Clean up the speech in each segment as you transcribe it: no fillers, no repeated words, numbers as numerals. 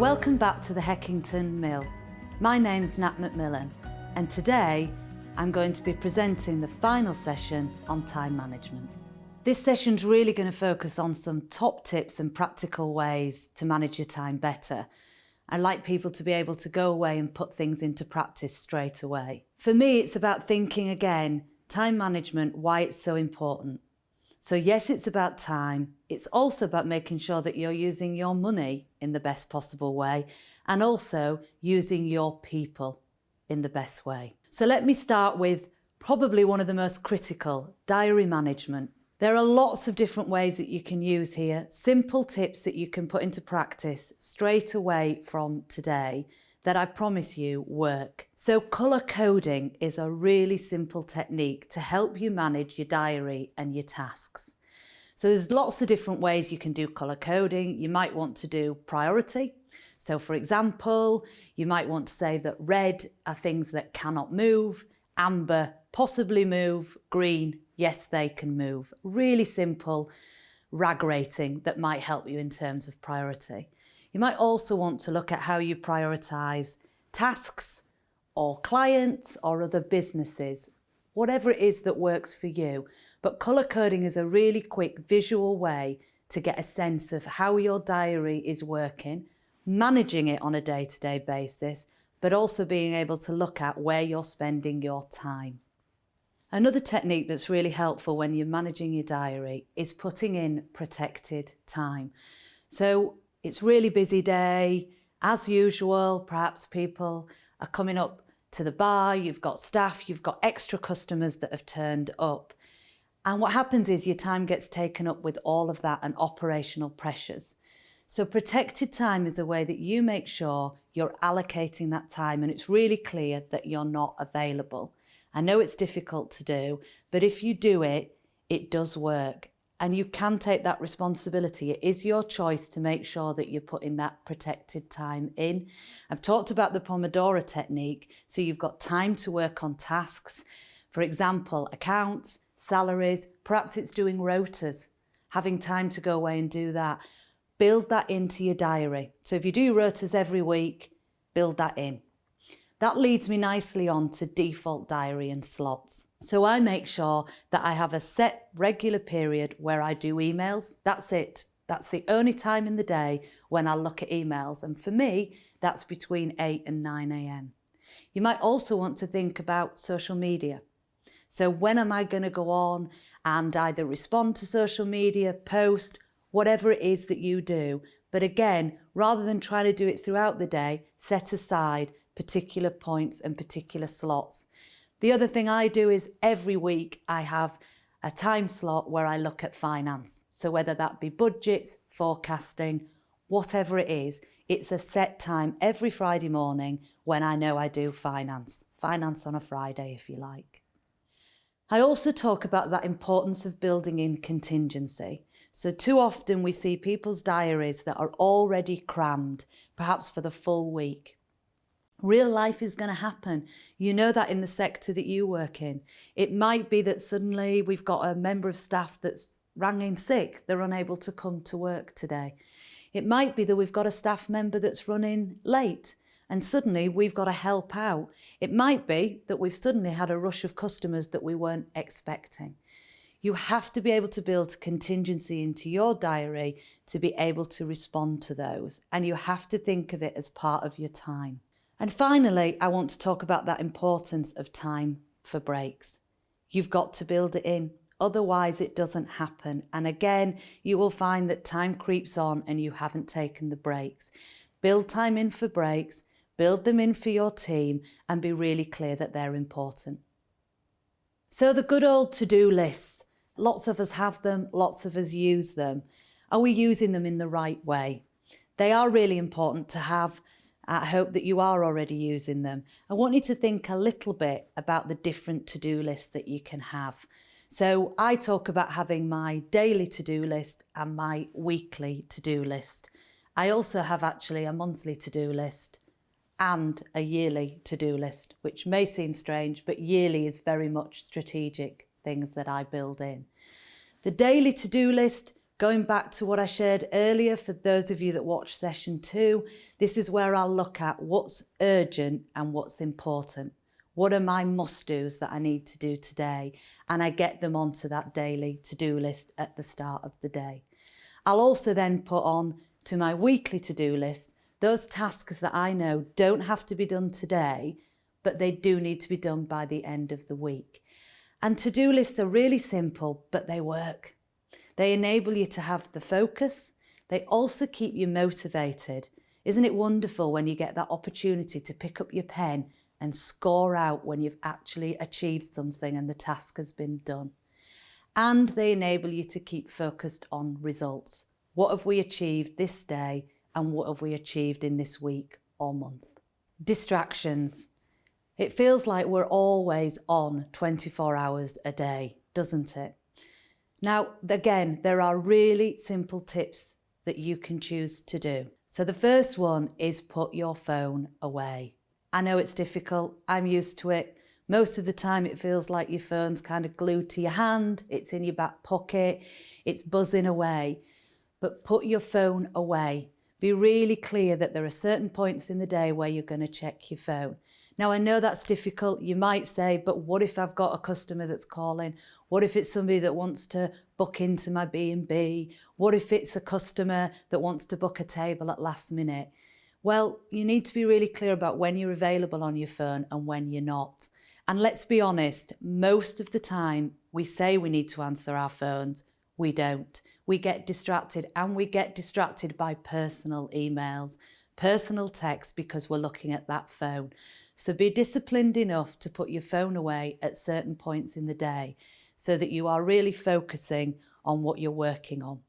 Welcome back to the Heckington Mill. My name's Nat McMillan, and today I'm going to be presenting the final session on time management. This session's really going to focus on some top tips and practical ways to manage your time better. I'd like people to be able to go away and put things into practice straight away. For me, it's about thinking again, time management, why it's so important. So yes, it's about time. It's also about making sure that you're using your money in the best possible way and also using your people in the best way. So let me start with probably one of the most critical, diary management. There are lots of different ways that you can use here, simple tips that you can put into practice straight away from today that I promise you work. So colour coding is a really simple technique to help you manage your diary and your tasks. So there's lots of different ways you can do colour coding. You might want to do priority. So for example, you might want to say that red are things that cannot move, amber possibly move, green, yes, they can move. Really simple RAG rating that might help you in terms of priority. You might also want to look at how you prioritise tasks or clients or other businesses, whatever it is that works for you. But colour coding is a really quick visual way to get a sense of how your diary is working, managing it on a day-to-day basis, but also being able to look at where you're spending your time. Another technique that's really helpful when you're managing your diary is putting in protected time. So it's a really busy day. As usual, perhaps people are coming up to the bar, you've got staff, you've got extra customers that have turned up. And what happens is your time gets taken up with all of that and operational pressures. So protected time is a way that you make sure you're allocating that time and it's really clear that you're not available. I know it's difficult to do, but if you do it, it does work. And you can take that responsibility. It is your choice to make sure that you're putting that protected time in. I've talked about the Pomodoro technique, so you've got time to work on tasks. For example, accounts, salaries, perhaps it's doing rotas, having time to go away and do that. Build that into your diary. So if you do rotas every week, build that in. That leads me nicely on to default diary and slots. So I make sure that I have a set regular period where I do emails. That's it. That's the only time in the day when I look at emails. And for me, that's between 8 and 9 a.m. You might also want to think about social media. So when am I going to go on and either respond to social media, post, whatever it is that you do. But again, rather than trying to do it throughout the day, set aside particular points and particular slots. The other thing I do is every week I have a time slot where I look at finance. So whether that be budgets, forecasting, whatever it is, it's a set time every Friday morning when I know I do finance. Finance on a Friday, if you like. I also talk about that importance of building in contingency. So too often we see people's diaries that are already crammed, perhaps for the full week. Real life is going to happen. You know that in the sector that you work in. It might be that suddenly we've got a member of staff that's rang in sick. They're unable to come to work today. It might be that we've got a staff member that's running late and suddenly we've got to help out. It might be that we've suddenly had a rush of customers that we weren't expecting. You have to be able to build contingency into your diary to be able to respond to those. And you have to think of it as part of your time. And finally, I want to talk about that importance of time for breaks. You've got to build it in, otherwise it doesn't happen. And again, you will find that time creeps on and you haven't taken the breaks. Build time in for breaks, build them in for your team and be really clear that they're important. So the good old to-do lists, lots of us have them, lots of us use them. Are we using them in the right way? They are really important to have. I hope that you are already using them. I want you to think a little bit about the different to-do lists that you can have. So I talk about having my daily to-do list and my weekly to-do list. I also have actually a monthly to-do list and a yearly to-do list, which may seem strange, but yearly is very much strategic things that I build in. The daily to-do list Going back to what I shared earlier, for those of you that watched session 2, this is where I'll look at what's urgent and what's important. What are my must-dos that I need to do today? And I get them onto that daily to-do list at the start of the day. I'll also then put on to my weekly to-do list those tasks that I know don't have to be done today, but they do need to be done by the end of the week. And to-do lists are really simple, but they work. They enable you to have the focus. They also keep you motivated. Isn't it wonderful when you get that opportunity to pick up your pen and score out when you've actually achieved something and the task has been done? And they enable you to keep focused on results. What have we achieved this day and what have we achieved in this week or month? Distractions. It feels like we're always on 24 hours a day, doesn't it? Now, again, there are really simple tips that you can choose to do. So the first one is put your phone away. I know it's difficult. I'm used to it. Most of the time it feels like your phone's kind of glued to your hand. It's in your back pocket. It's buzzing away. But put your phone away. Be really clear that there are certain points in the day where you're going to check your phone. Now, I know that's difficult. You might say, but what if I've got a customer that's calling? What if it's somebody that wants to book into my B&B? What if it's a customer that wants to book a table at last minute? Well, you need to be really clear about when you're available on your phone and when you're not. And let's be honest, most of the time we say we need to answer our phones. We don't. We get distracted, and we get distracted by personal emails, personal texts, because we're looking at that phone. So be disciplined enough to put your phone away at certain points in the day so that you are really focusing on what you're working on.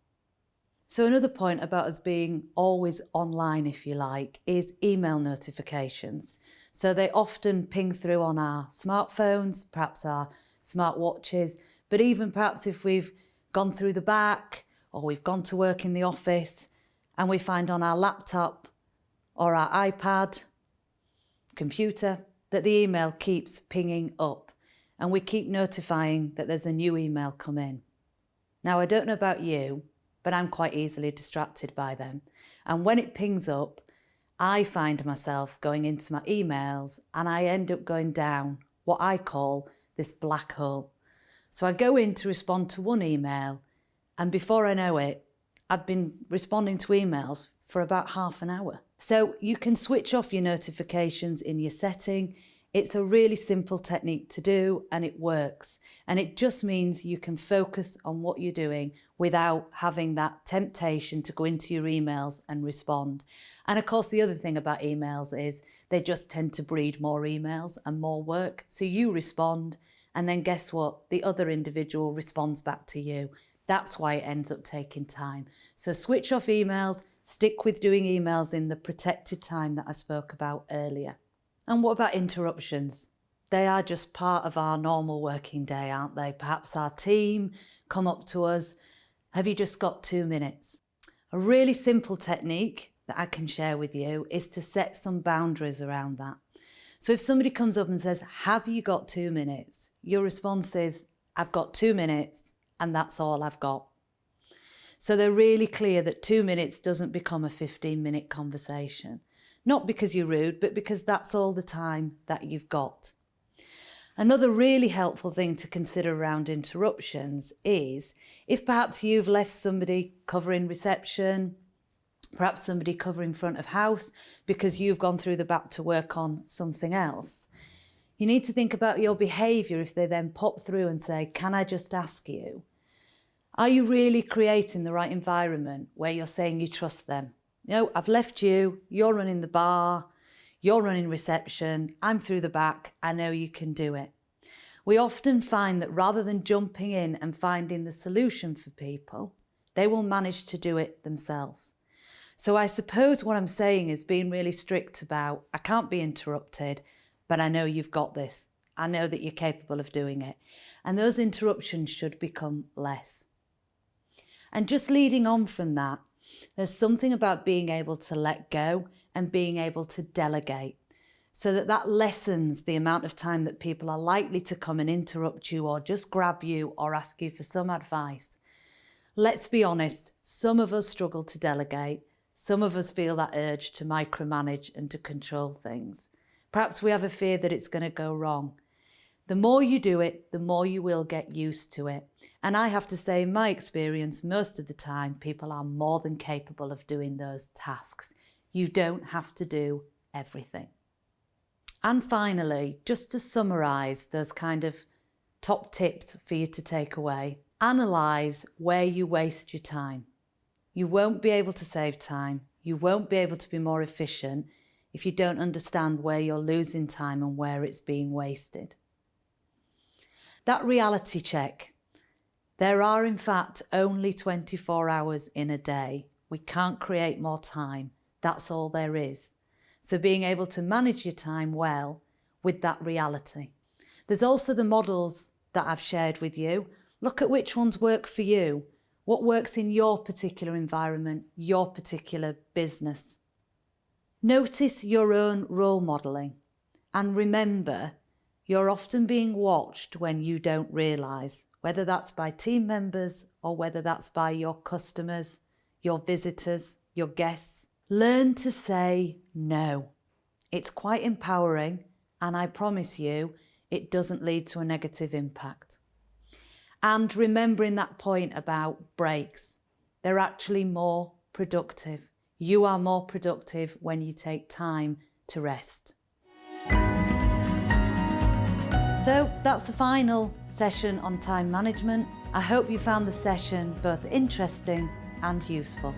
So another point about us being always online, if you like, is email notifications. So they often ping through on our smartphones, perhaps our smartwatches, but even perhaps if we've gone through the back or we've gone to work in the office and we find on our laptop or our iPad, computer, that the email keeps pinging up and we keep notifying that there's a new email come in. Now, I don't know about you, but I'm quite easily distracted by them. And when it pings up, I find myself going into my emails and I end up going down what I call this black hole. So I go in to respond to one email, and before I know it, I've been responding to emails for about half an hour. So you can switch off your notifications in your setting. It's a really simple technique to do, and it works. And it just means you can focus on what you're doing without having that temptation to go into your emails and respond. And of course, the other thing about emails is they just tend to breed more emails and more work. So you respond, and then guess what? The other individual responds back to you. That's why it ends up taking time. So switch off emails, stick with doing emails in the protected time that I spoke about earlier. And what about interruptions? They are just part of our normal working day, aren't they? Perhaps our team come up to us. Have you just got 2 minutes? A really simple technique that I can share with you is to set some boundaries around that. So if somebody comes up and says, have you got 2 minutes? Your response is, I've got 2 minutes and that's all I've got. So they're really clear that 2 minutes doesn't become a 15-minute conversation. Not because you're rude, but because that's all the time that you've got. Another really helpful thing to consider around interruptions is if perhaps you've left somebody covering reception, perhaps somebody covering front of house because you've gone through the back to work on something else. You need to think about your behaviour if they then pop through and say, can I just ask you, are you really creating the right environment where you're saying you trust them? No, I've left you, you're running the bar, you're running reception, I'm through the back, I know you can do it. We often find that rather than jumping in and finding the solution for people, they will manage to do it themselves. So I suppose what I'm saying is being really strict about, I can't be interrupted, but I know you've got this. I know that you're capable of doing it. And those interruptions should become less. And just leading on from that, there's something about being able to let go and being able to delegate so that lessens the amount of time that people are likely to come and interrupt you or just grab you or ask you for some advice. Let's be honest, some of us struggle to delegate. Some of us feel that urge to micromanage and to control things. Perhaps we have a fear that it's going to go wrong. The more you do it, the more you will get used to it. And I have to say, in my experience, most of the time, people are more than capable of doing those tasks. You don't have to do everything. And finally, just to summarise those kind of top tips for you to take away, analyse where you waste your time. You won't be able to save time. You won't be able to be more efficient if you don't understand where you're losing time and where it's being wasted. That reality check. There are in fact only 24 hours in a day. We can't create more time. That's all there is. So being able to manage your time well with that reality. There's also the models that I've shared with you. Look at which ones work for you. What works in your particular environment, your particular business. Notice your own role modelling and remember, you're often being watched when you don't realise, whether that's by team members or whether that's by your customers, your visitors, your guests. Learn to say no. It's quite empowering and I promise you, it doesn't lead to a negative impact. And remembering that point about breaks, they're actually more productive. You are more productive when you take time to rest. So that's the final session on time management. I hope you found the session both interesting and useful.